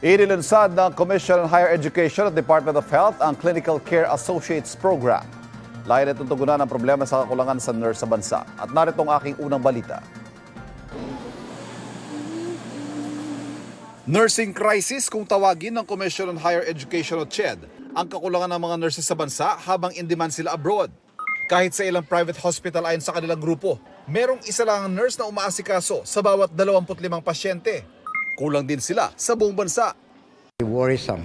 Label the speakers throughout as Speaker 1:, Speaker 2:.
Speaker 1: Inilunsad ng Commission on Higher Education at Department of Health ang Clinical Care Associates Program. Layan itong tugunan ang problema sa kakulangan sa nurse sa bansa. At narito ang aking unang balita. Nursing crisis kung tawagin ng Commission on Higher Education o CHED ang kakulangan ng mga nurses sa bansa habang in demand sila abroad. Kahit sa ilang private hospital ayon sa kanilang grupo, merong isa lang ang nurse na umaasikaso sa bawat 25 pasyente. Kulang din sila sa buong bansa.
Speaker 2: Worrisome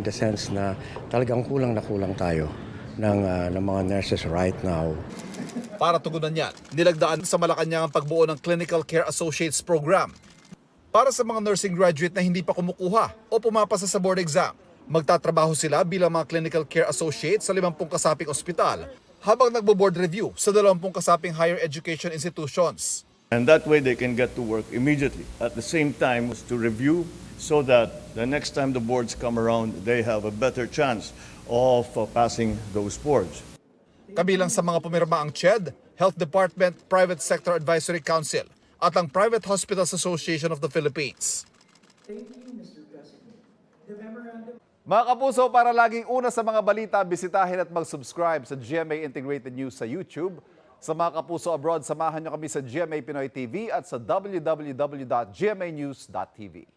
Speaker 2: in the sense na talagang kulang na kulang tayo ng mga nurses right now.
Speaker 1: Para tugunan yan, nilagdaan sa Malacanang ang pagbuo ng Clinical Care Associates Program. Para sa mga nursing graduate na hindi pa kumukuha o pumapasa sa board exam, magtatrabaho sila bilang mga Clinical Care Associates sa 50 kasaping ospital habang nagbo-board review sa 20 kasaping higher education institutions.
Speaker 3: And that way they can get to work immediately. At the same time, to review so that the next time the boards come around, they have a better chance of passing those boards.
Speaker 1: Kabilang sa mga pumirma ang CHED, Health Department, Private Sector Advisory Council at ang Private Hospitals Association of the Philippines. Mga kapuso, para laging una sa mga balita, bisitahin at mag-subscribe sa GMA Integrated News sa YouTube. Sa mga kapuso abroad, samahan niyo kami sa GMA Pinoy TV at sa www.gmanews.tv.